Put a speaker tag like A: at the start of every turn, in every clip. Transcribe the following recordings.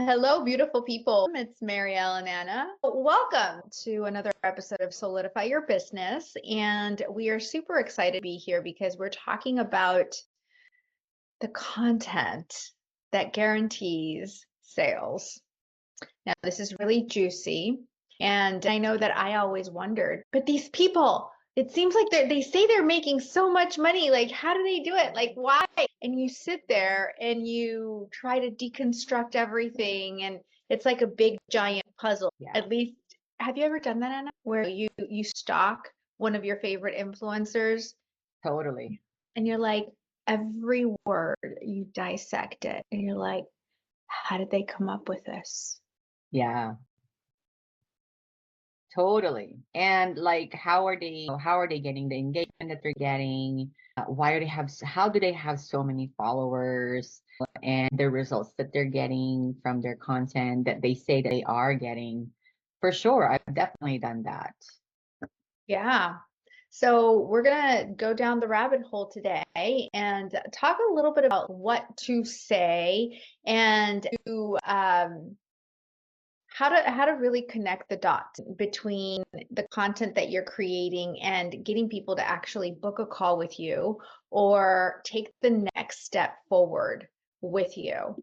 A: Hello, beautiful people. It's Marielle and Anna. Welcome to another episode of Solidify Your Business. And we are super excited to be here because we're talking about the content that guarantees sales. Now, this is really juicy. And I know that I always wondered, but these people, it seems like they say they're making so much money. Like, how do they do it? Like, why? And you sit there and you try to deconstruct everything. And it's like a big giant puzzle.
B: Yeah,
A: At least, have you ever done that, Anna? Where you stalk one of your favorite influencers
B: totally.
A: and you're like, every word, you dissect it. And you're like, how did they come up with this?
B: Yeah, totally. And like, how are they getting the engagement that they're getting? How do they have so many followers and the results that they're getting from their content that they say that they are getting? For sure, I've definitely done that.
A: Yeah. So we're going to go down the rabbit hole today and talk a little bit about what to say and how to really connect the dots between the content that you're creating and getting people to actually book a call with you or take the next step forward with you.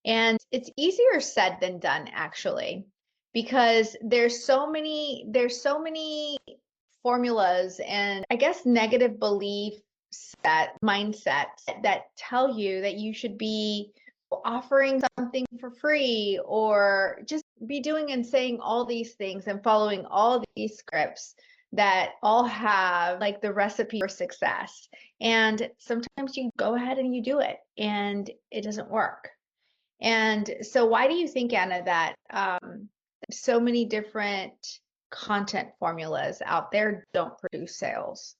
A: And it's easier said than done, actually, because there's so many formulas and I guess negative belief set mindsets that tell you that you should be offering something for free or just be doing and saying all these things and following all these scripts that all have like the recipe for success. And sometimes you go ahead and you do it and it doesn't work. And so why do you think, Anna, that so many different content formulas out there don't produce sales?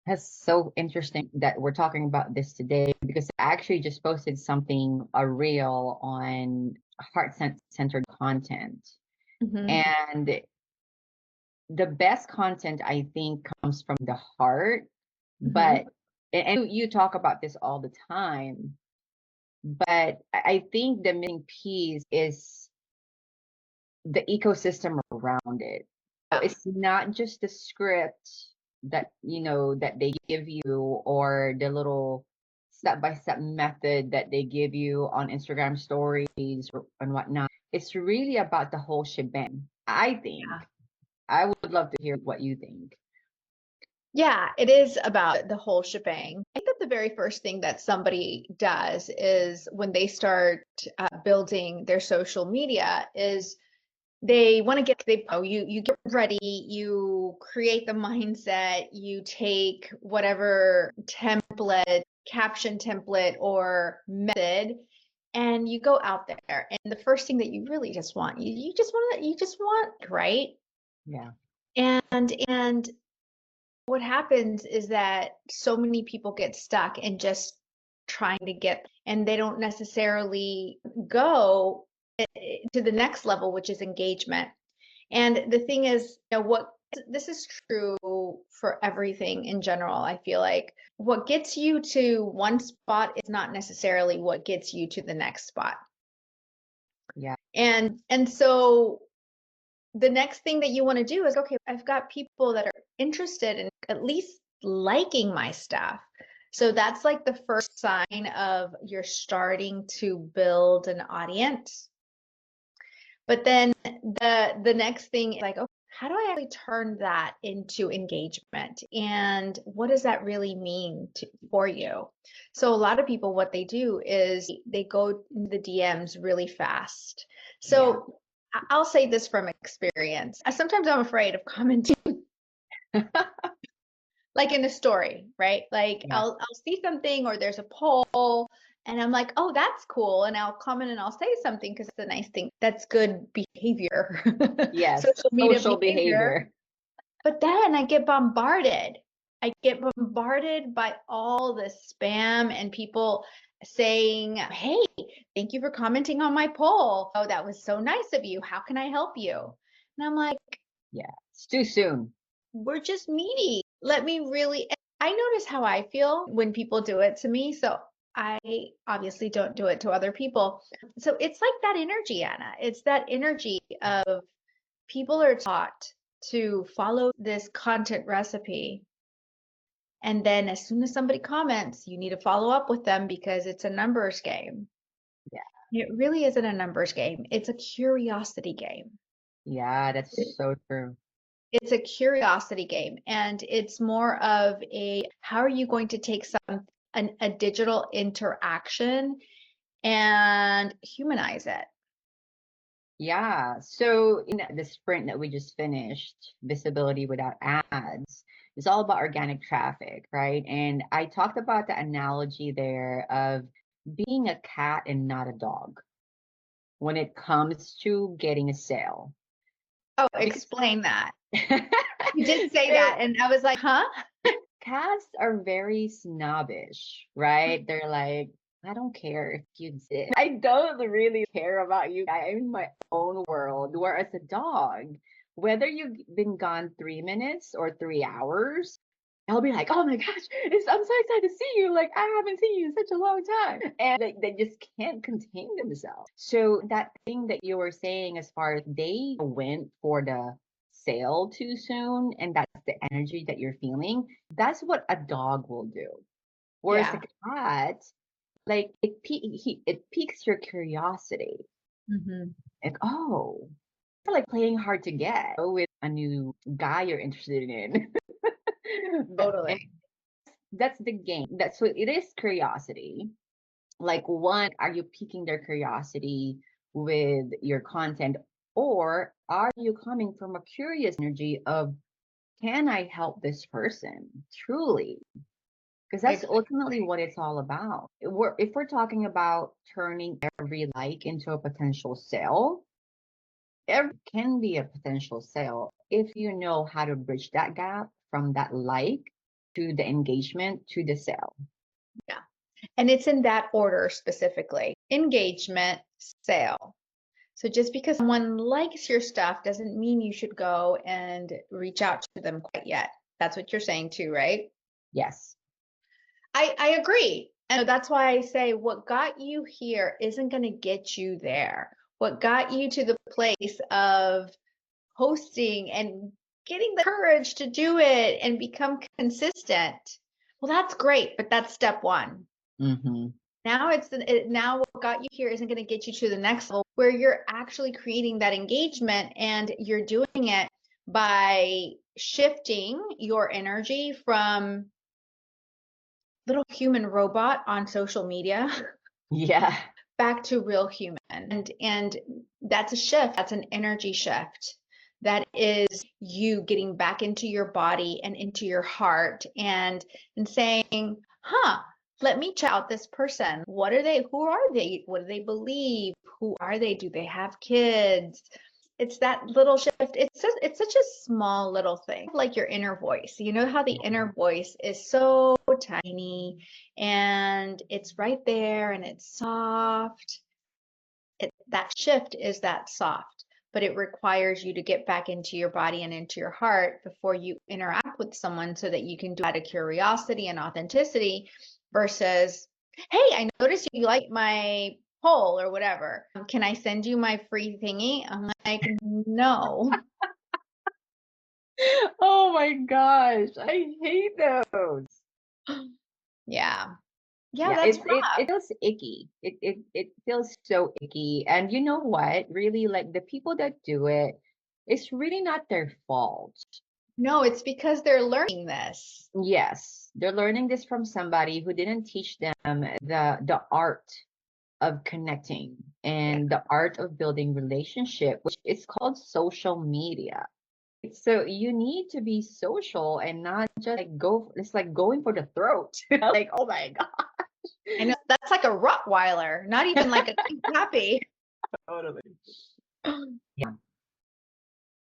B: That's so interesting that we're talking about this today because I actually just posted a reel on heart-centered content.
A: Hmm.
B: And the best content I think comes from the heart,
A: Hmm.
B: but and you talk about this all the time, but I think the missing piece is the ecosystem around it. So
A: Yeah.
B: it's not just the script that they give you or the little step-by-step method that they give you on Instagram stories and whatnot. It's really about the whole shebang, I think. I would love to hear what you think.
A: Yeah, it is about the whole shebang. I think that the very first thing that somebody does is when they start building their social media is they want to you get ready, you create the mindset, you take whatever template, caption template or method, and you go out there. And the first thing that you really just want, you just want, right?
B: Yeah.
A: And what happens is that so many people get stuck in just trying to get, and they don't necessarily go to the next level, which is engagement. And the thing is, what this is true for everything in general. I feel like what gets you to one spot is not necessarily what gets you to the next spot.
B: Yeah.
A: And so the next thing that you want to do is, okay, I've got people that are interested in at least liking my stuff. So that's like the first sign of you're starting to build an audience. But then the next thing is like, okay, how do I actually turn that into engagement? And what does that really mean for you? So a lot of people, what they do is they go in the DMs really fast.
B: Yeah.
A: So I'll say this from experience. Sometimes I'm afraid of commenting like in a story, right? Like
B: Yeah.
A: I'll see something or there's a poll and I'm like, oh, that's cool. And I'll comment and I'll say something because it's a nice thing. That's good behavior,
B: Yes.
A: social media
B: Social
A: behavior.
B: behavior.
A: But then I get bombarded. I get bombarded by all the spam and people saying, hey, thank you for commenting on my poll. Oh, that was so nice of you. How can I help you? And I'm like,
B: Yeah. It's too soon.
A: we're just meeting. Let me really, I notice how I feel when people do it to me. So I obviously don't do it to other people. So it's like that energy, Anna. It's that energy of people are taught to follow this content recipe. And then as soon as somebody comments, you need to follow up with them because it's a numbers game.
B: Yeah.
A: It really isn't a numbers game. It's a curiosity game.
B: Yeah, that's so true.
A: It's a curiosity game, and it's more of a how are you going to take a digital interaction and humanize it?
B: Yeah. So in the sprint that we just finished, visibility without ads, is all about organic traffic, right? And I talked about the analogy there of being a cat and not a dog when it comes to getting a sale.
A: Oh,
B: Because
A: explain that. You did say that, and I was like, huh?
B: cats are very snobbish, right? They're like, I don't care if you did. I don't really care about you. I'm in my own world. Whereas a dog, whether you've been gone 3 minutes or 3 hours, I'll be like, oh my gosh, I'm so excited to see you. Like, I haven't seen you in such a long time. And they just can't contain themselves. So that thing that you were saying, as far as they went for the sale too soon, and that's the energy that you're feeling, that's what a dog will do. Whereas a
A: Yeah.
B: cat, like it piques your curiosity.
A: Hmm.
B: Like, oh, it's like playing hard to get with a new guy you're interested in. And
A: Totally.
B: that's the game. That's what it is, curiosity. Like, one, are you piquing their curiosity with your content, or are you coming from a curious energy of, can I help this person truly? Because that's ultimately what it's all about. If we're talking about turning every like into a potential sale, every can be a potential sale if you know how to bridge that gap from that like to the engagement to the sale.
A: Yeah. And it's in that order specifically: engagement, sale. So just because someone likes your stuff doesn't mean you should go and reach out to them quite yet. That's what you're saying too, right?
B: Yes.
A: I agree. And that's why I say what got you here isn't going to get you there. What got you to the place of posting and getting the courage to do it and become consistent. Well, that's great, but that's step one.
B: Mm-hmm.
A: Now now what got you here isn't going to get you to the next level where you're actually creating that engagement, and you're doing it by shifting your energy from little human robot on social media
B: Yeah.
A: back to real human. And that's a shift. That's an energy shift. That is you getting back into your body and into your heart, and saying, huh, let me check out this person. What are they? Who are they? What do they believe? Who are they? Do they have kids? It's that little shift. It's such a small little thing, like your inner voice. You know how the inner voice is so tiny and it's right there and it's soft. That shift is that soft, but it requires you to get back into your body and into your heart before you interact with someone, so that you can do it out of curiosity and authenticity versus, hey, I noticed you like my poll or whatever. Can I send you my free thingy? I'm like, no.
B: Oh my gosh, I hate those.
A: Yeah. Yeah,
B: Yeah,
A: that's
B: it
A: rough.
B: feels icky. It feels so icky. And you know what? Really, like the people that do it, it's really not their fault.
A: No, it's because they're learning this.
B: Yes, they're learning this from somebody who didn't teach them the art of connecting
A: Yeah.
B: and the art of building relationship, which is called social media. So you need to be social and not just like go, it's like going for the throat. Like, oh my
A: I know that's like a Rottweiler, not even like a cute puppy.
B: God. Totally. Yeah.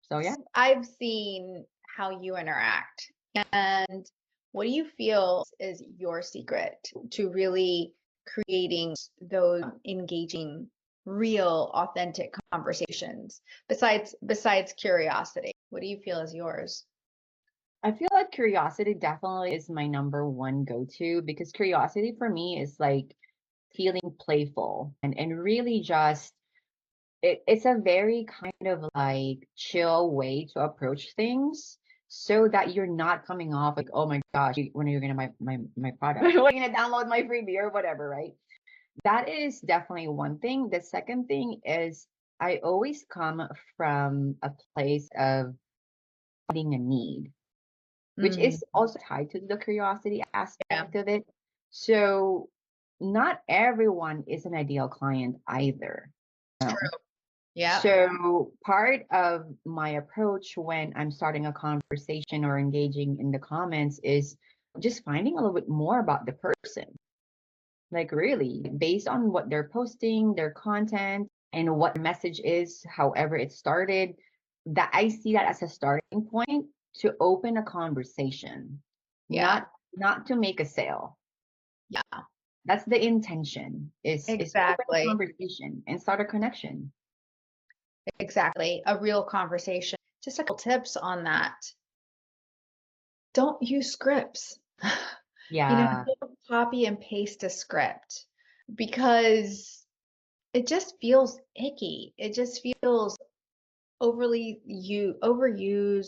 B: So yeah.
A: I've seen how you interact. And what do you feel is your secret to really creating those engaging, real, authentic conversations besides curiosity? What do you feel is yours?
B: I feel like curiosity definitely is my number one go-to because curiosity for me is like feeling playful and really just it's a very kind of like chill way to approach things so that you're not coming off like, oh my gosh, when are you gonna my product? When are you gonna download my freebie or whatever, right? That is definitely one thing. The second thing is I always come from a place of having a need, which
A: Mm,
B: is also tied to the curiosity
A: yeah,
B: aspect of it. So not everyone is an ideal client either.
A: it's
B: No.
A: true. Yeah.
B: So part of my approach when I'm starting a conversation or engaging in the comments is just finding a little bit more about the person. Like really, based on what they're posting, their content, and what the message is, however it started, that I see that as a starting point to open a conversation,
A: Yeah.
B: not to make a sale.
A: Yeah.
B: That's the intention is open a
A: Exactly.
B: conversation and start a connection.
A: Exactly. A real conversation. Just a couple tips on that. Don't use scripts.
B: Yeah.
A: Don't copy and paste a script because it just feels icky. It just feels overused,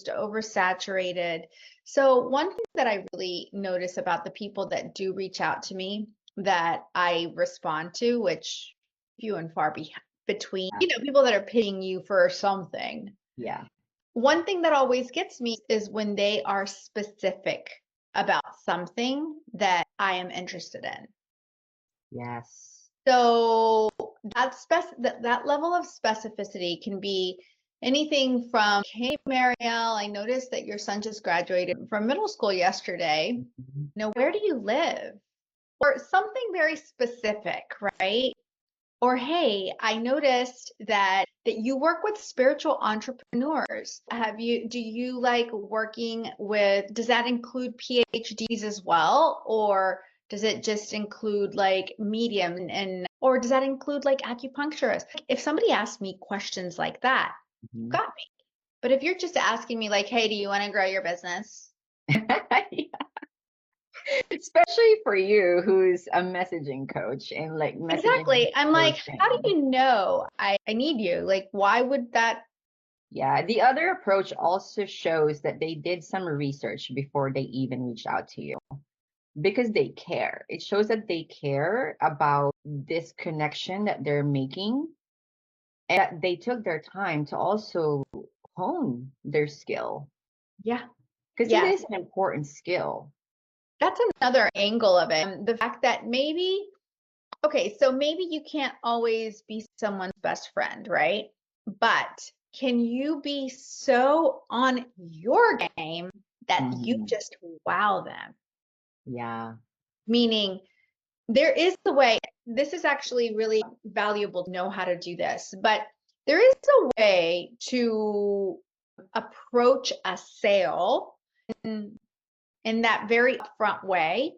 A: oversaturated. So one thing that I really notice about the people that do reach out to me that I respond to, which few and far between, people that are paying you for something.
B: Yeah.
A: One thing that always gets me is when they are specific about something that I am interested in.
B: Yes.
A: So that level of specificity can be anything from, hey, Marielle, I noticed that your son just graduated from middle school yesterday.
B: Mhm.
A: Where do you live? Or something very specific, right? Or hey, I noticed that you work with spiritual entrepreneurs. Do you like working with, does that include PhDs as well? Or does it just include like medium or does that include like acupuncturists? If somebody asks me questions like that, you
B: Mhm.
A: got me. But if you're just asking me like, hey, do you want to grow your business?
B: Especially for you, who's a messaging coach and like messaging
A: Exactly. I'm like, how do
B: person.
A: you know I need you? Like, why would that?
B: Yeah, the other approach also shows that they did some research before they even reached out to you because they care. It shows that they care about this connection that they're making and that they took their time to also hone their skill
A: Yeah.
B: because it
A: Yes.
B: is an important skill.
A: That's another angle of it. The fact that maybe, okay, so maybe you can't always be someone's best friend, right? But can you be so on your game that you
B: Mhm.
A: just wow them?
B: Yeah.
A: Meaning, there is a way, this is actually really valuable to know how to do this, but there is a way to approach a sale in that very upfront way,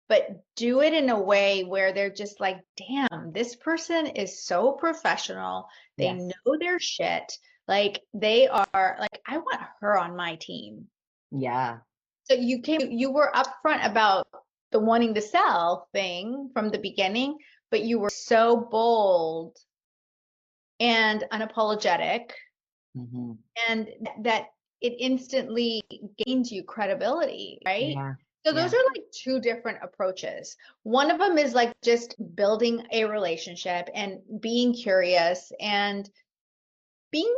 A: but do it in a way where they're just like, damn, this person is so professional. They
B: Yes.
A: know their shit. Like they are like, I want her on my team.
B: Yeah.
A: So you were upfront about the wanting to sell thing from the beginning, but you were so bold and unapologetic
B: Hmm.
A: and that it instantly gains you credibility, right?
B: Yeah.
A: So those
B: Yeah.
A: are like two different approaches. One of them is like just building a relationship and being curious and being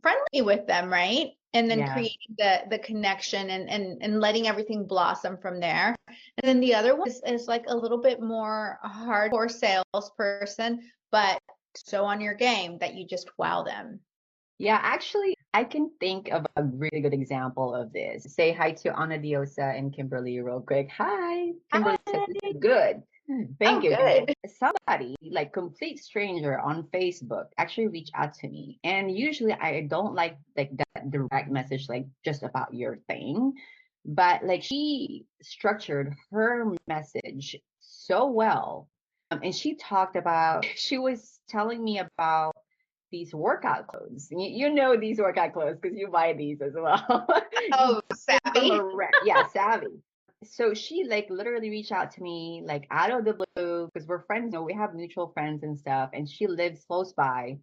A: friendly with them, right? And then
B: Yeah.
A: creating the connection and letting everything blossom from there. And then the other one is like a little bit more hardcore salesperson, but so on your game that you just wow them.
B: Yeah, actually, I can think of a really good example of this. Say hi to Ana Diosa and Kimberly real quick. Hi, Kimberly said
A: Hi.
B: this is good. Thank
A: Oh,
B: you.
A: good.
B: Somebody, like complete stranger on Facebook, actually reached out to me. And usually I don't like that direct message, like just about your thing. But like she structured her message so well. And she talked about, she was telling me about these workout clothes. You know these workout clothes because you buy these as well. You
A: Oh,
B: buy them from
A: savvy.
B: yeah, Savvy. So she like literally reached out to me like out of the blue because we're friends. You know, we have mutual friends and stuff, and she lives close by.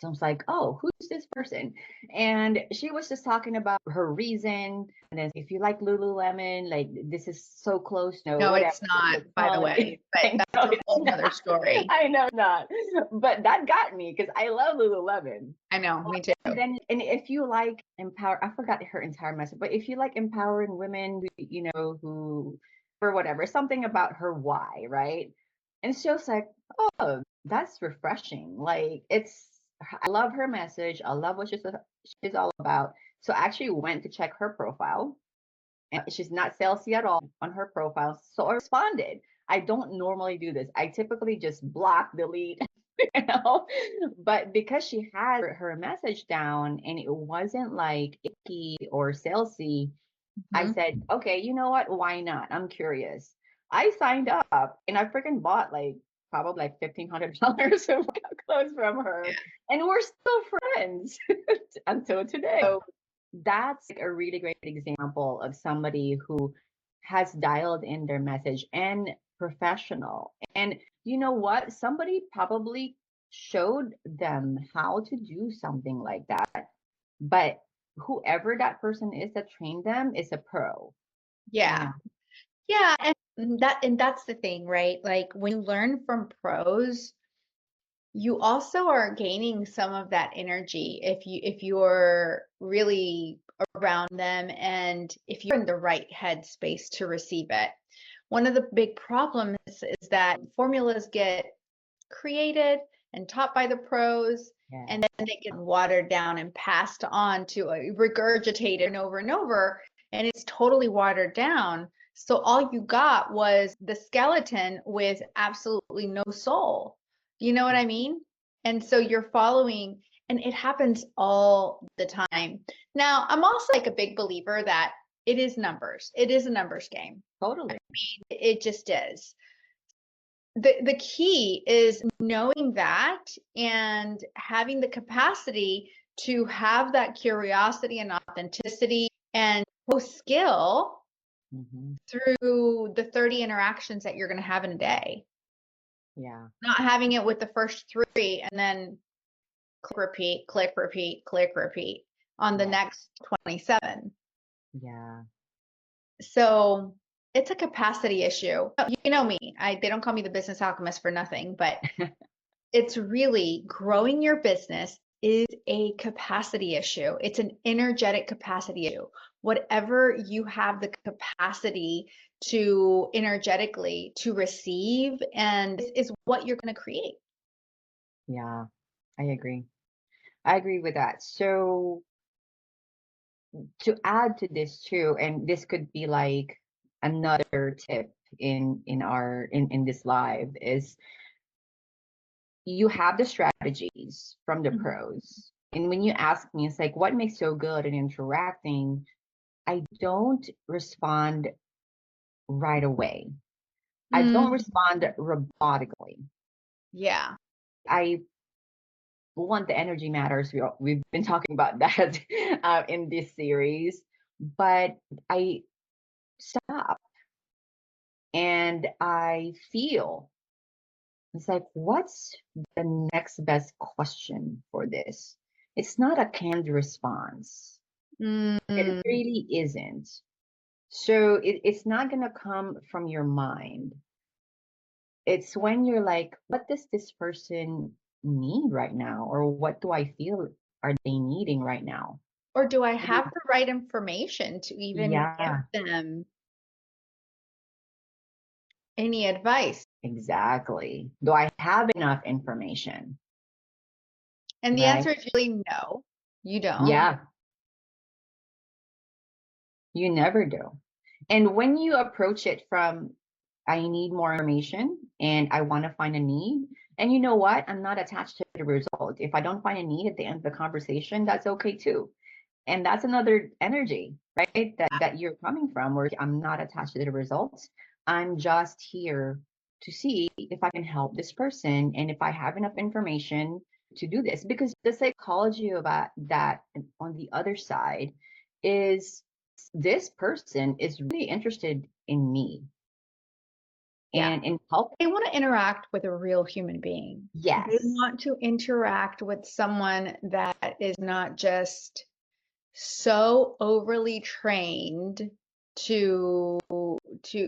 B: So I was like, oh, who's this person? And she was just talking about her reason. And then if you like Lululemon, like this is so close, no,
A: No,
B: whatever.
A: it's not,
B: Like,
A: by the way, but
B: I know
A: that's a
B: it's
A: whole nother
B: not.
A: story.
B: I know not. But that got me because I love Lululemon.
A: I know, me too.
B: And then, and if you like I forgot her entire message, but if you like empowering women, you know, who, or whatever, something about her why, right? And she was like, oh, that's refreshing. Like, I love her message. I love what she's all about. So I actually went to check her profile, and she's not salesy at all on her profile. So I responded. I don't normally do this. I typically just block, delete, you know. But because she had her message down and it wasn't like icky or salesy, I
A: Mhm.
B: said, okay, you know what? Why not? I'm curious. I signed up and I freaking bought like probably like $1,500 of clothes from her,
A: Yeah.
B: and we're still friends until today. So that's like a really great example of somebody who has dialed in their message and professional. And you know what? Somebody probably showed them how to do something like that. But whoever that person is that trained them is a pro, you
A: Yeah.
B: know.
A: Yeah. And that's the thing, right? Like when you learn from pros, you also are gaining some of that energy if you're really around them and if you're in the right headspace to receive it. One of the big problems is that formulas get created and taught by the pros,
B: Yeah.
A: and then they get watered down and passed on to regurgitated and over, and it's totally watered down. So all you got was the skeleton with absolutely no soul. You know what I mean? And so you're following, and it happens all the time. Now, I'm also like a big believer that it is numbers. It is a numbers game.
B: Totally.
A: It just is. The key is knowing that and having the capacity to have that curiosity and authenticity and skill
B: Hmm.
A: through the 30 interactions that you're going to have in a day.
B: Yeah.
A: Not having it with the first 3 and then click repeat, click repeat, click repeat on the
B: Yeah.
A: next 27.
B: Yeah.
A: So it's a capacity issue. You know me, they don't call me the business alchemist for nothing, but it's really growing your business is a capacity issue. It's an energetic capacity issue. Whatever you have the capacity to energetically to receive and is what you're going to create.
B: Yeah. I agree. I agree with that. So to add to this too, and this could be like another tip in this live is you have the strategies from the
A: Mhm.
B: pros. And when you ask me, it's like, what makes so good in interacting? I don't respond right away. I don't
A: Mm,
B: respond robotically.
A: yeah.
B: I want the energy matters. We've been talking about that in this series, but I stop and I feel it's like, what's the next best question for this? It's not a canned response. It
A: Mm,
B: really isn't. So it's not going to come from your mind. It's when you're like, what does this person need right now? Or what do I feel are they needing right now?
A: or do I have the right information to even give
B: Yeah,
A: them any advice?
B: exactly. Do I have enough information?
A: And the
B: Right?
A: answer is really no, you don't.
B: Yeah, you never do. And when you approach it from, I need more information and I want to find a need, and you know what? I'm not attached to the result. If I don't find a need at the end of the conversation, that's okay too. And that's another energy, right? That you're coming from, where I'm not attached to the results. I'm just here to see if I can help this person. And if I have enough information, to do this, because the psychology about that on the other side is this person is really interested in me
A: Yeah.
B: and in help.
A: They want to interact with a real human being. They
B: Yes.
A: want to interact with someone that is not just so overly trained to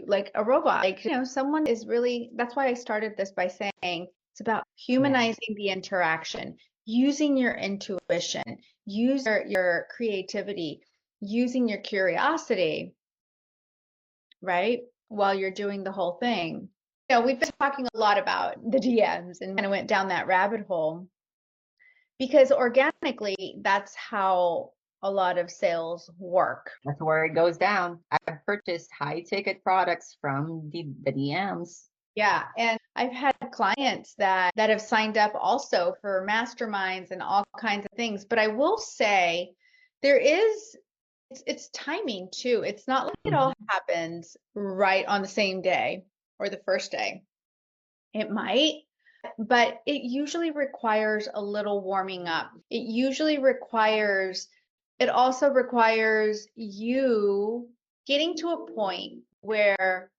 A: like a robot. Like, someone is really, that's why I started this by saying it's about humanizing the interaction, using your intuition, use your creativity, using your curiosity, right? While you're doing the whole thing. We've been talking a lot about the DMs and kind of went down that rabbit hole because organically, that's how a lot of sales work.
B: That's where it goes down. I've purchased high ticket products from the DMs.
A: Yeah. And I've had clients that have signed up also for masterminds and all kinds of things. But I will say it's timing too. It's not like it all happens right on the same day or the first day. It might, but it usually requires a little warming up. It also requires you getting to a point where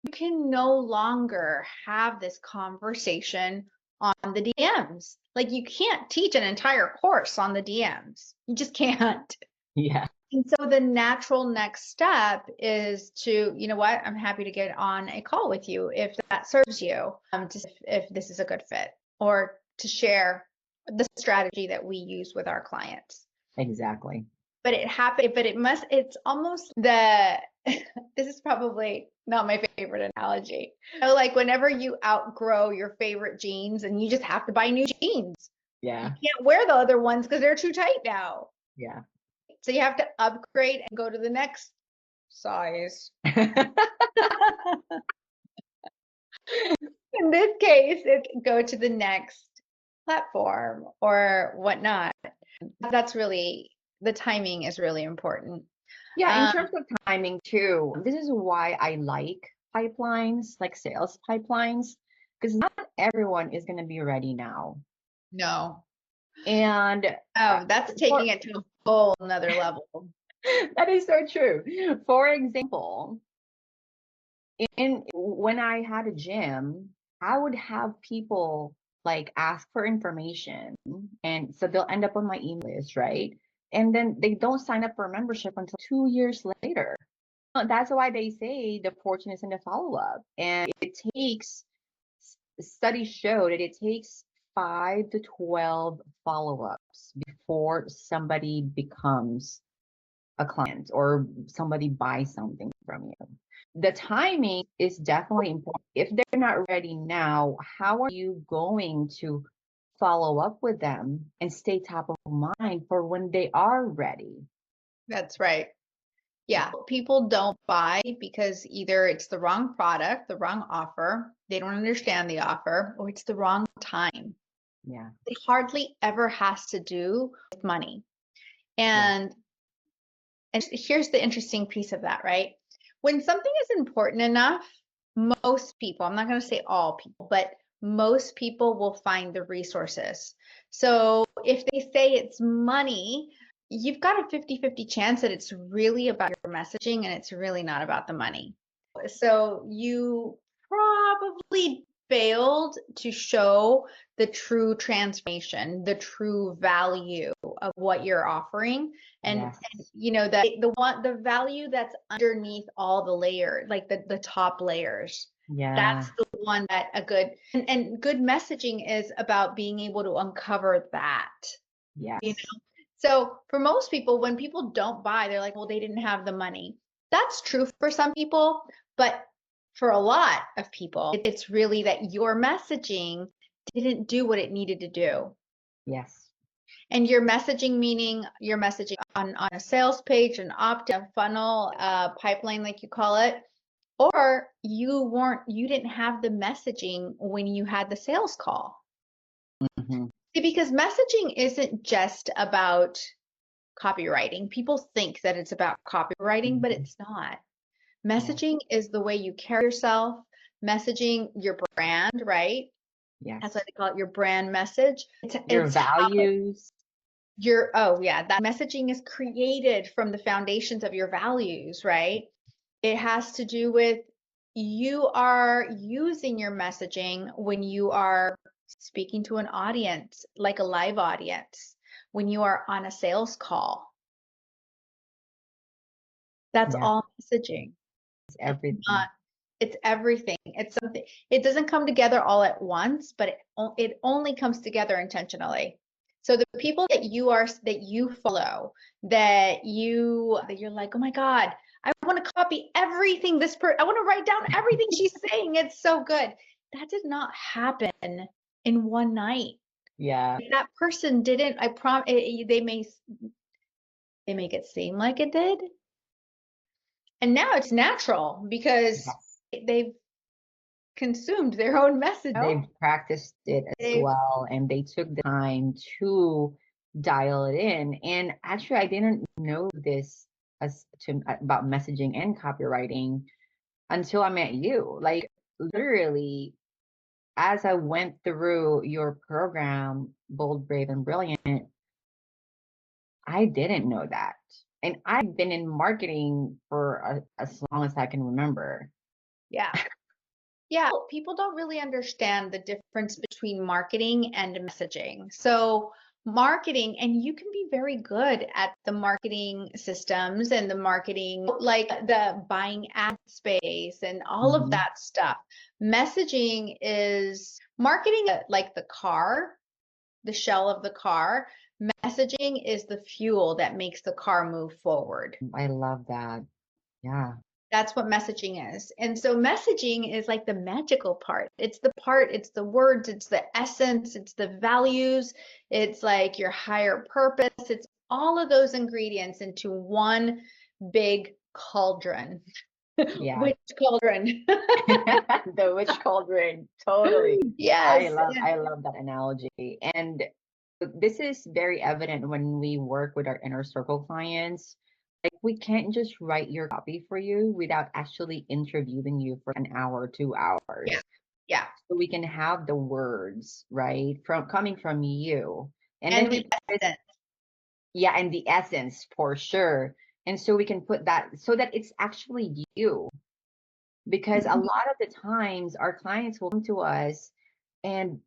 A: you can no longer have this conversation on the DMs. Like, you can't teach an entire course on the DMs. You just can't.
B: Yeah.
A: And so the natural next step is to, you know what, I'm happy to get on a call with you if that serves you, if this is a good fit, or to share the strategy that we use with our clients.
B: Exactly.
A: But it's almost this is probably not my favorite analogy. Like whenever you outgrow your favorite jeans and you just have to buy new jeans.
B: Yeah.
A: You can't wear the other ones because they're too tight now.
B: Yeah.
A: So you have to upgrade and go to the next size. In this case, it's go to the next platform or whatnot. That's really, the timing is really important.
B: Yeah, in terms of timing too, this is why I like pipelines, like sales pipelines, because not everyone is going to be ready now.
A: No.
B: And
A: that's taking it to a whole nother level.
B: That is so true. For example, when I had a gym, I would have people like ask for information, and so they'll end up on my email list, right? And then they don't sign up for a membership until 2 years later. That's why they say the fortune is in the follow-up. And it takes, studies show that it takes 5 to 12 follow-ups before somebody becomes a client or somebody buys something from you. The timing is definitely important. If they're not ready now, how are you going to follow up with them and stay top of mind for when they are ready?
A: That's right. Yeah. People don't buy because either it's the wrong product, the wrong offer, they don't understand the offer, or it's the wrong time.
B: Yeah.
A: It hardly ever has to do with money. And here's the interesting piece of that, right? When something is important enough, most people, I'm not going to say all people, but most people will find the resources. So if they say it's money, you've got a 50-50 chance that it's really about your messaging and it's really not about the money. So you probably failed to show the true transformation, the true value of what you're offering. And, that the value that's underneath all the layers, like the top layers.
B: Yeah.
A: That's the one that and good messaging is about being able to uncover that.
B: Yes.
A: So for most people, when people don't buy, they're like, well, they didn't have the money. That's true for some people, but for a lot of people, it's really that your messaging didn't do what it needed to do.
B: Yes.
A: And your messaging, meaning your messaging on a sales page, an opt-in funnel, pipeline, like you call it, or you didn't have the messaging when you had the sales call.
B: Mm-hmm.
A: Because messaging isn't just about copywriting. People think that it's about copywriting, but it's not. Messaging is the way you carry yourself, messaging your brand, right?
B: Yes.
A: That's why they call it your brand message.
B: Your
A: It's how
B: values.
A: oh yeah, that messaging is created from the foundations of your values, right? It has to do with you are using your messaging when you are speaking to an audience, like a live audience, when you are on a sales call. That's
B: Yeah,
A: all messaging.
B: it's
A: It's
B: everything.
A: not, it's everything. It's something, it doesn't come together all at once, but it only comes together intentionally. So the people that you follow, that you're like, oh my God, I want to copy everything I want to write down everything she's saying. It's so good. That did not happen in one night.
B: Yeah.
A: If that person didn't, I prom they make it seem like it did. And now it's natural because
B: Yes.
A: they've consumed their own message.
B: They've practiced it as
A: They've
B: well, and they took the time to dial it in. And actually, I didn't know this about messaging and copywriting until I met you. Like literally, as I went through your program, Bold, Brave, and Brilliant, I didn't know that. And I've been in marketing for as long as I can remember.
A: yeah. Yeah, people don't really understand the difference between marketing and messaging. So, marketing, and you can be very good at the marketing systems and the marketing, like the buying ad space and all of
B: Mhm.
A: that stuff. Messaging is marketing, like the car, the shell of the car. Messaging is the fuel that makes the car move forward.
B: I love that. Yeah.
A: That's what messaging is. And so messaging is like the magical part. It's the words, it's the essence, it's the values, it's like your higher purpose. It's all of those ingredients into one big cauldron.
B: Yeah.
A: Which cauldron?
B: The witch cauldron. Totally.
A: Yes.
B: I love that analogy. And this is very evident when we work with our inner circle clients. Like we can't just write your copy for you without actually interviewing you for an hour,
A: Yeah.
B: 2 hours.
A: Yeah.
B: So we can have the words, right? From coming from you. And then
A: And the
B: we
A: essence.
B: yeah, and the essence for sure. And so we can put that so that it's actually you, because a lot of the times our clients will come to us, and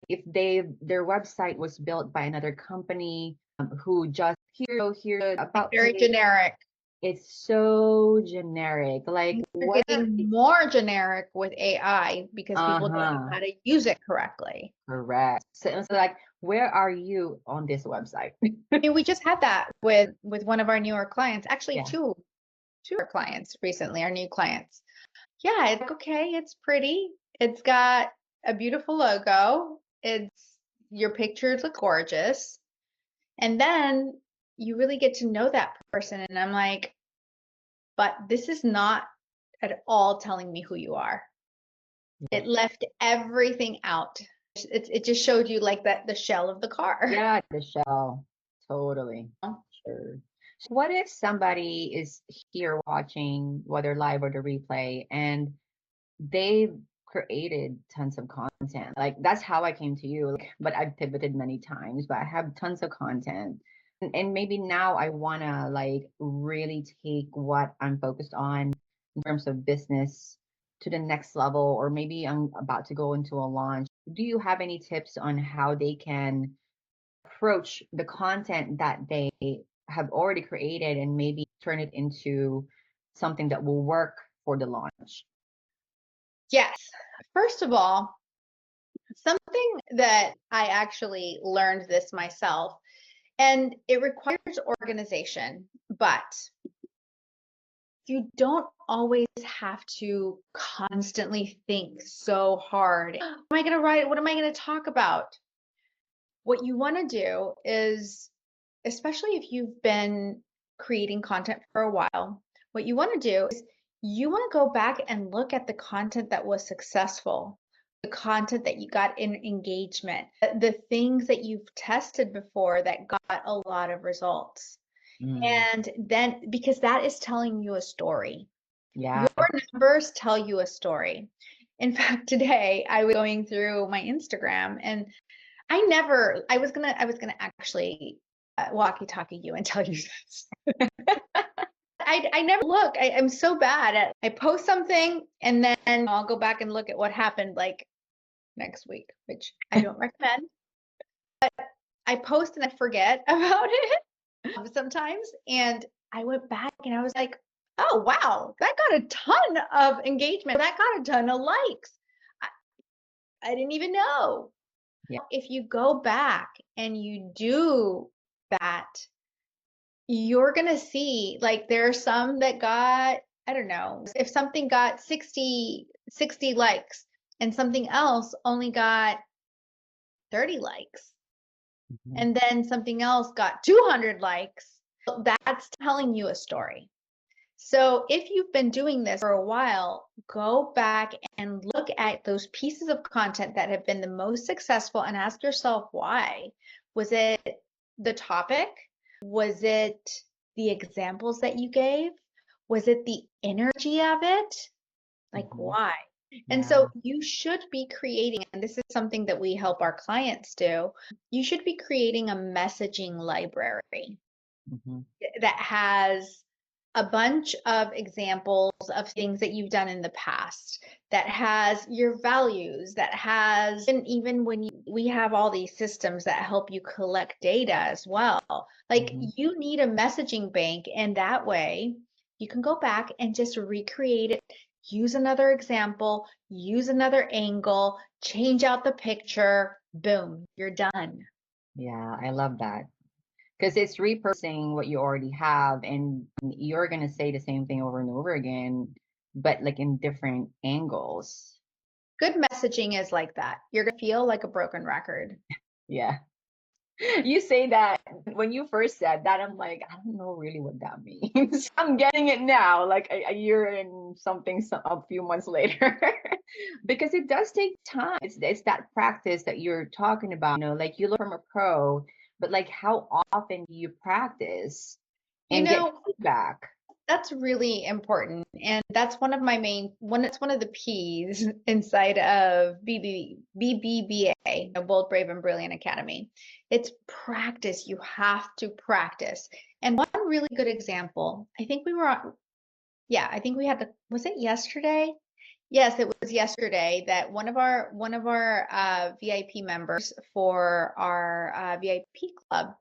B: if their website was built by another company, who just here
A: Like
B: about
A: very
B: page,
A: generic.
B: it's so generic, like
A: They're
B: what are
A: getting more generic with AI because people don't know
B: uh-huh,
A: how to use it correctly.
B: correct. So like where are you on this website?
A: And we just had that with one of our newer clients, actually
B: Yeah.
A: two of our clients recently, our new clients. Yeah, it's like, okay, it's pretty. It's got a beautiful logo. It's your pictures look gorgeous. And then you really get to know that person. And I'm like, but this is not at all telling me who you are.
B: Yeah.
A: It left everything out. It just showed you like the shell of the car.
B: Yeah, the shell. Totally. Sure. So what if somebody is here watching, whether live or the replay, and they've created tons of content? Like that's how I came to you. Like, but I've pivoted many times, but I have tons of content. And maybe now I wanna like really take what I'm focused on in terms of business to the next level, or maybe I'm about to go into a launch. Do you have any tips on how they can approach the content that they have already created and maybe turn it into something that will work for the launch?
A: Yes. First of all, something that I actually learned this myself, and it requires organization, but you don't always have to constantly think so hard. What am I going to write? What am I going to talk about? What you want to do is, especially if you've been creating content for a while, what you want to do is you want to go back and look at the content that was successful, the content that you got in engagement, the things that you've tested before that got a lot of results.
B: Mm,
A: And then, because that is telling you a story.
B: yeah.
A: Your numbers tell you a story. In fact, today I was going through my Instagram and I was gonna actually walkie-talkie you and tell you this. I never look. I'm so bad at I post something and then I'll go back and look at what happened like next week, which I don't recommend. I post and I forget about it sometimes. And I went back and I was like, oh wow, that got a ton of engagement. That got a ton of likes. I, I didn't even know.
B: Yeah.
A: If you go back and you do that, you're going to see like there are some that got, I don't know, if something got 60 likes and something else only got 30 likes
B: Mhm.
A: and then something else got 200 likes, that's telling you a story. So if you've been doing this for a while, go back and look at those pieces of content that have been the most successful and ask yourself why. Was it the topic? Was it the examples that you gave? Was it the energy of it? Like,
B: Mhm.
A: why? And
B: Yeah.
A: so you should be creating, and this is something that we help our clients do, you should be creating a messaging library
B: Mhm.
A: that has a bunch of examples of things that you've done in the past, that has your values, that has, and even when we have all these systems that help you collect data as well. Like
B: Mhm.
A: you need a messaging bank, and that way you can go back and just recreate it, use another example, use another angle, change out the picture, boom, you're done.
B: Yeah, I love that. Because it's repurposing what you already have, and you're gonna say the same thing over and over again, but like in different angles.
A: Good messaging is like that. You're going to feel like a broken record.
B: Yeah. You say that when you first said that, I'm like, I don't know really what that means. I'm getting it now, like a year and something, a few months later, because it does take time. It's that practice that you're talking about. Like you learn from a pro, but like how often do you practice
A: You
B: and get
A: know,
B: feedback?
A: that's really important. And that's one of my main one it's one of the P's inside of BBBA, Bold, Brave, and Brilliant Academy. It's practice. You have to practice. And one really good example, I think we were on, yeah, I think we had the, was it yesterday? Yes, it was yesterday that one of our VIP members for our VIP club.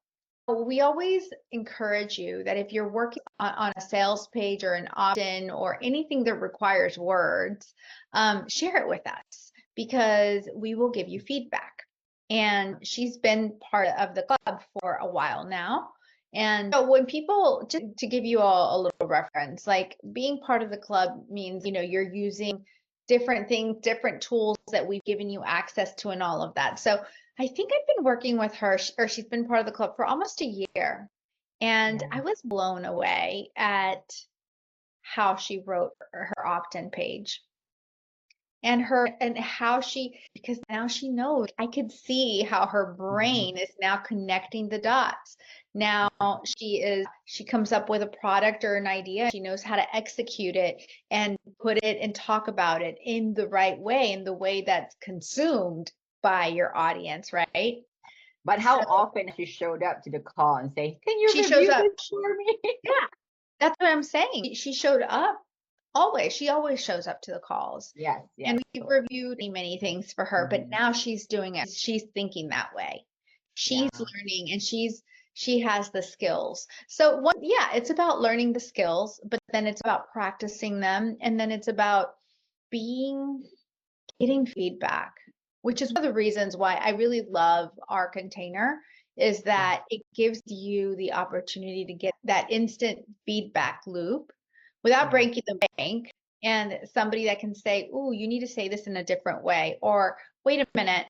A: We always encourage you that if you're working on a sales page or an opt-in or anything that requires words, share it with us because we will give you feedback. And she's been part of the club for a while now. And so when people, just to give you all a little reference, like being part of the club means, you're using different things, different tools that we've given you access to and all of that. So I think I've been working with her, or she's been part of the club for almost a year. And
B: Yeah.
A: I was blown away at how she wrote her opt-in page and how she, because now she knows. I could see how her
B: Mhm.
A: brain is now connecting the dots. Now she comes up with a product or an idea. She knows how to execute it and put it and talk about it in the right way, in the way that's consumed by your audience, right?
B: But
A: So
B: how often has she showed up to the call and say, "Can you
A: she shows
B: review
A: up.
B: this for me?"
A: Yeah, that's what I'm saying. She showed up always. She always shows up to the calls.
B: Yes,
A: And
B: yes.
A: we've reviewed many things for her, but
B: Mhm.
A: now she's doing it. She's thinking that way. She's
B: Yeah.
A: learning and she has the skills. So yeah, it's about learning the skills, but then it's about practicing them. And then it's about getting feedback, which is one of the reasons why I really love our container is
B: Yeah.
A: that it gives you the opportunity to get that instant feedback loop without
B: Yeah.
A: breaking the bank and somebody that can say, "Ooh, you need to say this in a different way," or "Wait a minute,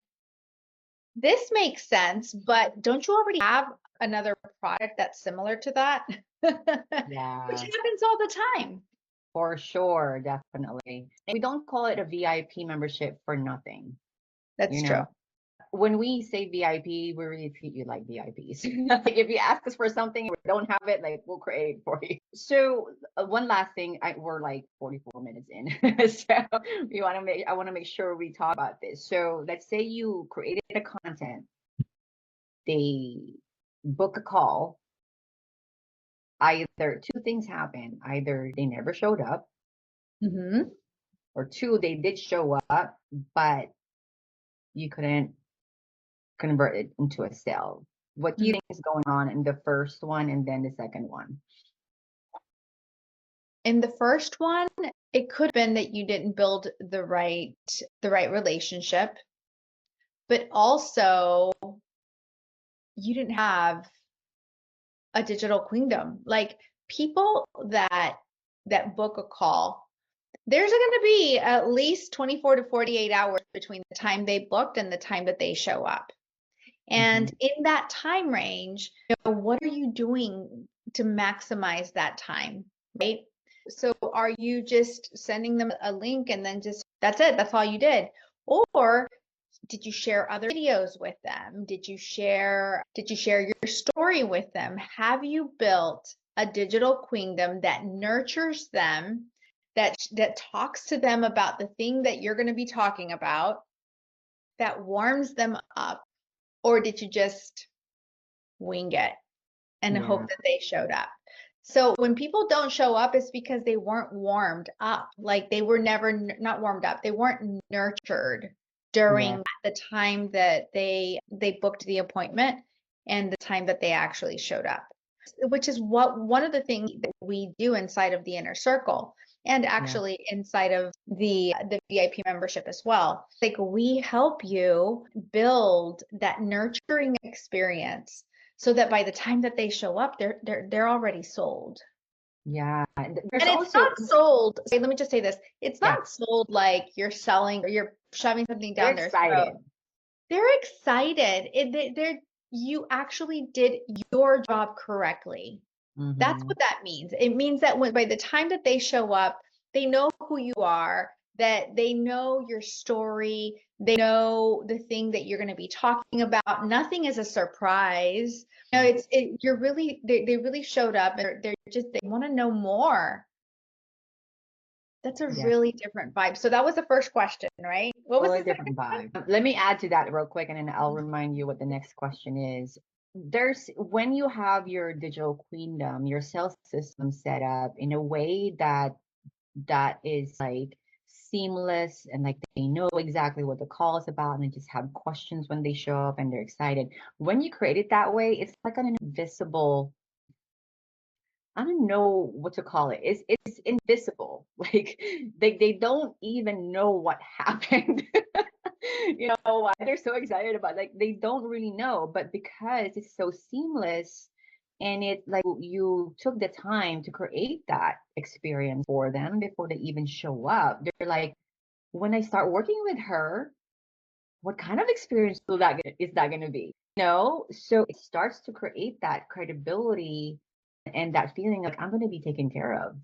A: this makes sense, but don't you already have another product that's similar to that?" Which
B: Yeah.
A: happens all the time.
B: For sure, definitely. And we don't call it a VIP membership for nothing, you
A: That's true.
B: know. when we say VIP, we really treat you like VIPs. Like if you ask us for something, we don't have it, like we'll create it for you. So one last thing, we're like 44 minutes in, so I want to make sure we talk about this. So let's say you created a content, they book a call. Either two things happen: either they never showed up,
A: Mm-hmm.
B: or two, they did show up, but you couldn't convert it into a sale. What do you think is going on in the first one and then the second one?
A: In the first one, it could have been that you didn't build the right relationship, but also you didn't have a digital queendom. Like people that book a call, there's going to be at least 24 to 48 hours between the time they booked and the time that they show up. And in that time range, what are you doing to maximize that time, right? So are you just sending them a link and then just, that's it, that's all you did? Or did you share other videos with them? Did you share your story with them? Have you built a digital queendom that nurtures them, that talks to them about the thing that you're going to be talking about, that warms them up? Or did you just wing it and hope that they showed up? So when people don't show up, it's because they weren't warmed up. Like they were never, not warmed up, they weren't nurtured during the time that they booked the appointment and the time that they actually showed up, which is what one of the things that we do inside of the Inner Circle, and actually inside of the VIP membership as well. Like we help you build that nurturing experience so that by the time that they show up, they're already sold.
B: Yeah. And
A: And it's not sold. Let me just say this. It's not sold like you're selling or you're shoving something down their throat. They're excited. You actually did your job correctly. That's what that means. It means that by the time that they show up, they know who you are, that they know your story, they know the thing that you're going to be talking about. Nothing is a surprise. You're really, they really showed up and they want to know more. That's a really different vibe. So that was the first question, right? What was the
B: different vibe? Let me add to that real quick, and then I'll remind you what the next question is. When you have your digital queendom, your sales system set up in a way that is like seamless, and like they know exactly what the call is about, and they just have questions when they show up and they're excited. When you create it that way, it's like an invisible, I don't know what to call it. It's invisible. Like they don't even know what happened. You know why they're so excited about, like they don't really know, but because it's so seamless and it like you took the time to create that experience for them before they even show up, they're like, when I start working with her, what kind of experience is that going to be? So it starts to create that credibility and that feeling like I'm going to be taken care of.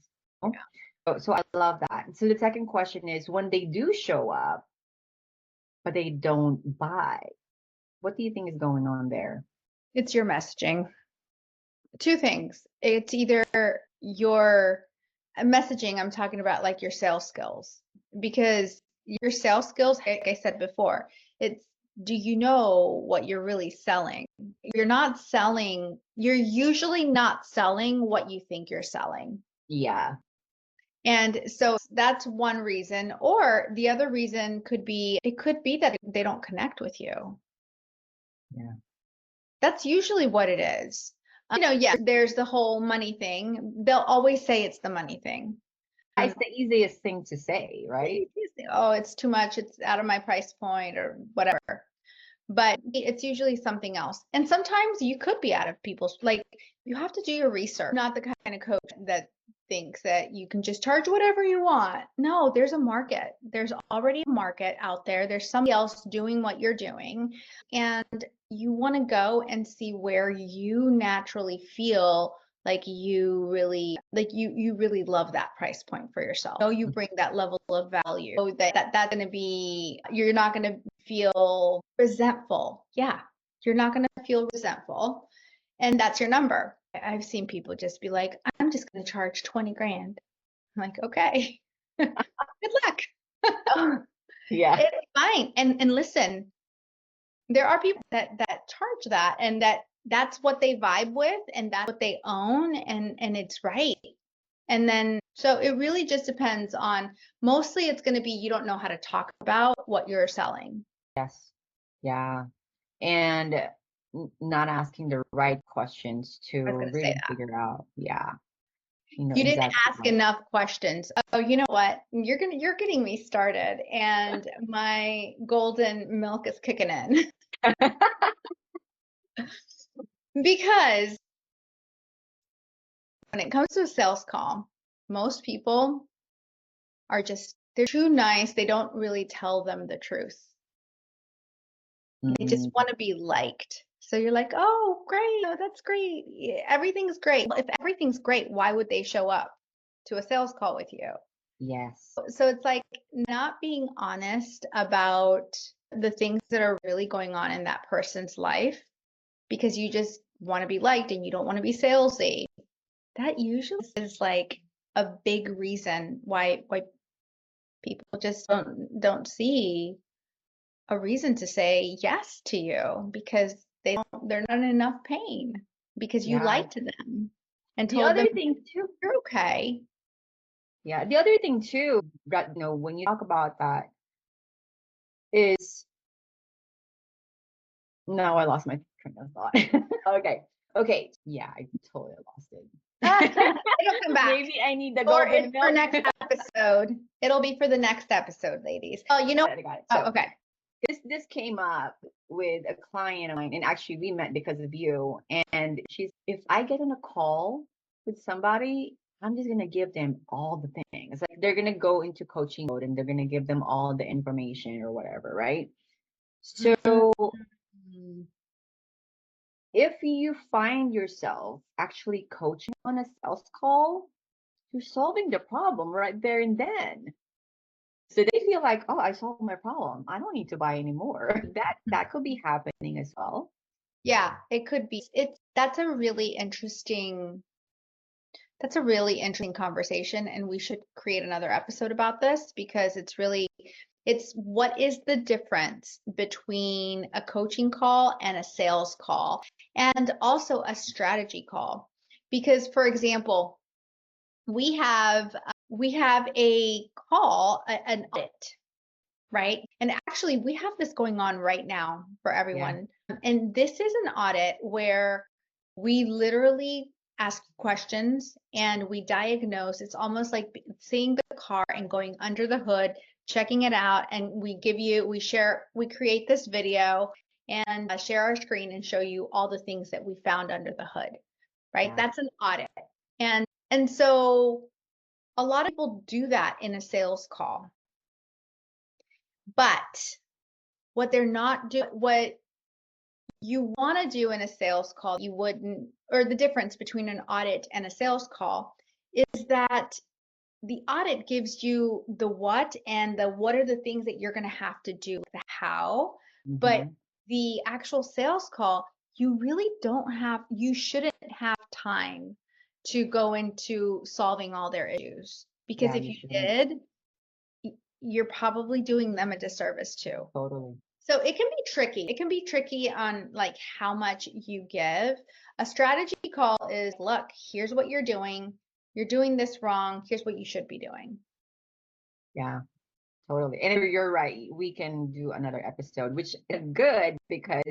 B: So I love that. So the second question is, when they do show up but they don't buy, what do you think is going on there?
A: It's your messaging. Two things. It's either your messaging, I'm talking about like your sales skills, because your sales skills, like I said before, it's, do you know what you're really selling? You're usually not selling what you think you're selling.
B: Yeah.
A: And so that's one reason. Or the other reason could be that they don't connect with you.
B: Yeah.
A: That's usually what it is. There's the whole money thing. They'll always say it's the money thing.
B: It's the easiest thing to say, right?
A: Oh, it's too much. It's out of my price point or whatever. But it's usually something else. And sometimes you could be out of people's, like, you have to do your research. I'm not the kind of coach that thinks that you can just charge whatever you want. No, there's a market. There's already a market out there. There's somebody else doing what you're doing. And you want to go and see where you naturally feel like you really love that price point for yourself. You bring that level of value. So that's going to be, you're not going to feel resentful. Yeah, you're not going to feel resentful. And that's your number. I've seen people just be like, I'm just going to charge 20 grand. I'm like, okay, good luck.
B: Yeah.
A: It's fine. And listen, there are people that charge that and that's what they vibe with and that's what they own and it's right. And then so it really just depends on, mostly it's going to be you don't know how to talk about what you're selling.
B: Yes. Yeah. And not asking the right questions to
A: I was going to say
B: really
A: that.
B: figure out. Yeah. You know
A: You didn't
B: exactly
A: ask enough questions. Oh, you know what? You're getting me started and my golden milk is kicking in.
B: what.
A: Because when it comes to a sales call, most people they're too nice. They don't really tell them the truth. They just
B: Mm,
A: want to be liked. So you're like, oh, great. Oh, that's great. Yeah, everything's great. Well, if everything's great, why would they show up to a sales call with you?
B: yes.
A: So it's like not being honest about the things that are really going on in that person's life because you just want to be liked and you don't want to be salesy. That usually is like a big reason why people just don't see a reason to say yes to you because they're not in enough pain because you
B: Yeah.
A: lied to them and
B: The
A: told them
B: other thing too.
A: you're okay.
B: Yeah. The other thing too, that, when you talk about that is, no, I lost my train of thought. Okay. Okay. Yeah, I totally lost it.
A: It'll come back.
B: Maybe I need the
A: Or
B: golden
A: it's for
B: milk.
A: next episode. It'll be for the next episode, ladies. Oh, you know.
B: I got it.
A: Oh,
B: So
A: okay.
B: this came up with a client of mine, and actually we met because of you. And she's, if I get on a call with somebody, I'm just gonna give them all the things. Like they're gonna go into coaching mode and they're gonna give them all the information or whatever, right? So
A: Mm.
B: if you find yourself actually coaching on a sales call, you're solving the problem right there and then. So they feel like, oh, I solved my problem. I don't need to buy anymore. That could be happening as well.
A: Yeah, it could be. That's a really interesting conversation, and we should create another episode about this because it's what is the difference between a coaching call and a sales call, and also a strategy call. Because, for example, we have a call, an audit, right? And actually, we have this going on right now for
B: Yeah.
A: everyone. And this is an audit where we literally ask questions and we diagnose. It's almost like seeing the car and going under the hood, checking it out. And we create this video and share our screen and show you all the things that we found under the hood, right?
B: Yeah.
A: That's an audit. And so a lot of people do that in a sales call. But what they're not doing, what you want to do in a sales call, you wouldn't, or the difference between an audit and a sales call is that the audit gives you the what and the what are the things that you're going to have to do, the how. But
B: Hmm.
A: the actual sales call, you really you shouldn't have time to go into solving all their issues. Because
B: Yeah,
A: if
B: you
A: you
B: shouldn't.
A: did, you're probably doing them a disservice too.
B: Totally.
A: So it can be tricky. It can be tricky on like how much you give. A strategy call is, look, here's what you're doing. You're doing this wrong. Here's what you should be doing.
B: Yeah, totally. And you're right. We can do another episode, which is good because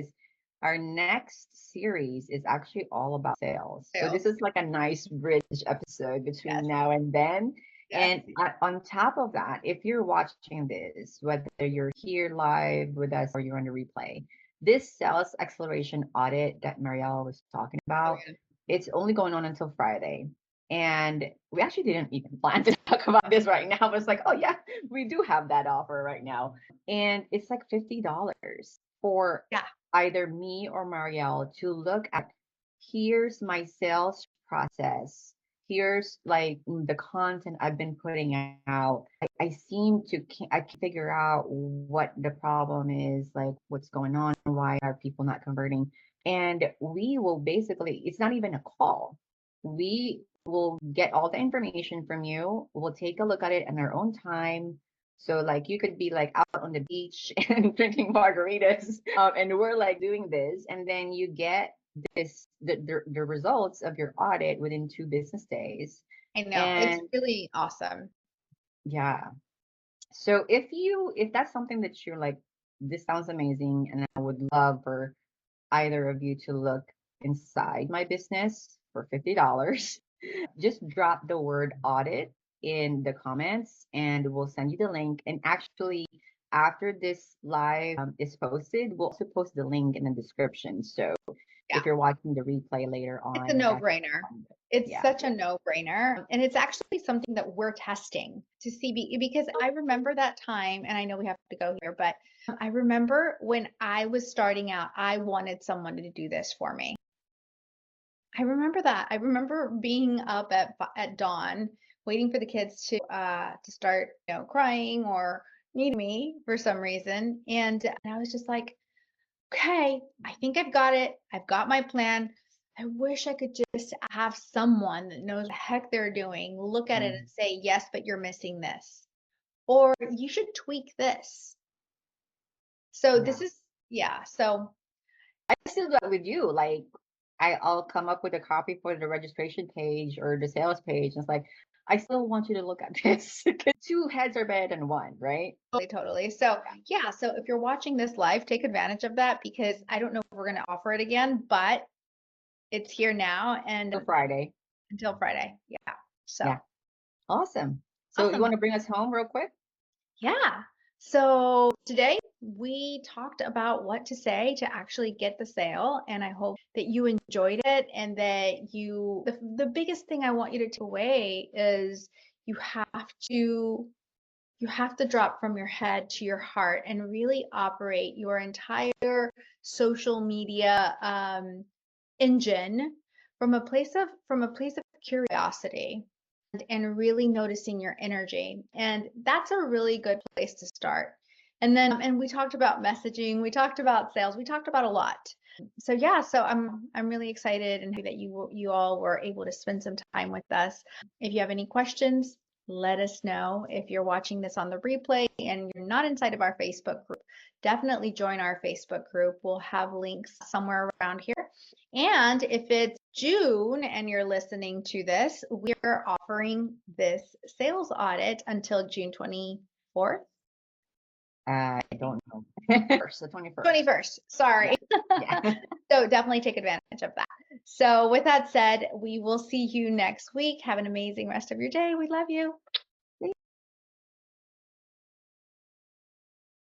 B: our next series is actually all about sales. So this
A: Sales.
B: is like a nice bridge episode
A: Yes.
B: between now and then.
A: Yes.
B: And on top of that, if you're watching this, whether you're here live with us or you're on the replay, this sales acceleration audit that Marielle was talking
A: Oh,
B: about,
A: yeah.
B: it's only going on until Friday. And we actually didn't even plan to talk about this right now, but it's like, oh yeah, we do have that offer right now. And it's like $50 for
A: Yeah.
B: either me or Marielle to look at, here's my sales process. here's like the content I've been putting out. I can figure out what the problem is, like what's going on, why are people not converting? And we will basically, it's not even a call. We will get all the information from you. We'll take a look at it in our own time. So like you could be like out on the beach and drinking margaritas, and we're like doing this, and then you get the results of your audit within 2 business days.
A: I know. It's
B: And
A: really awesome.
B: yeah, so if that's something that you're like, this sounds amazing, and I would love for either of you to look inside my business for $50, just drop the word audit in the comments and we'll send you the link. And actually, after this live is posted, we'll also post the link in the description. So
A: Yeah.
B: if you're watching the replay later on,
A: It's a no-brainer. It's
B: yeah.
A: such a no-brainer. And it's actually something that we're testing to see because I remember that time, and I know we have to go here, but I remember when I was starting out, I wanted someone to do this for me. I remember that. I remember being up at dawn, waiting for the kids to start, crying or needing me for some reason. And I was just like, okay, I think I've got it. I've got my plan. I wish I could just have someone that knows what the heck they're doing, look at it and say, yes, but you're missing this. Or you should tweak this. So
B: Yeah.
A: this is, yeah. So
B: I still do that with you. Like I'll come up with a copy for the registration page or the sales page. And it's like, I still want you to look at this. 'Cause 2 heads are better than 1, right?
A: totally. So yeah. So if you're watching this live, take advantage of that because I don't know if we're going to offer it again, but it's here now and
B: Till Friday.
A: until Friday. Yeah. So
B: Yeah. Awesome. So you
A: awesome.
B: want to bring us home real quick?
A: Yeah. So today we talked about what to say to actually get the sale. And I hope that you enjoyed it and that the biggest thing I want you to take away is you have to drop from your head to your heart and really operate your entire social media engine from a place of curiosity and really noticing your energy. And that's a really good place to start. And then, and we talked about messaging, we talked about sales, we talked about a lot. So yeah, so I'm really excited and happy that you all were able to spend some time with us. If you have any questions, let us know. If you're watching this on the replay and you're not inside of our Facebook group, definitely join our Facebook group. We'll have links somewhere around here. And if it's June and you're listening to this, we're offering this sales audit until June 24th.
B: I don't know. The 21st.
A: 21st. Sorry.
B: Yeah.
A: So definitely take advantage of that. So with that said, we will see you next week. Have an amazing rest of your day. We love you.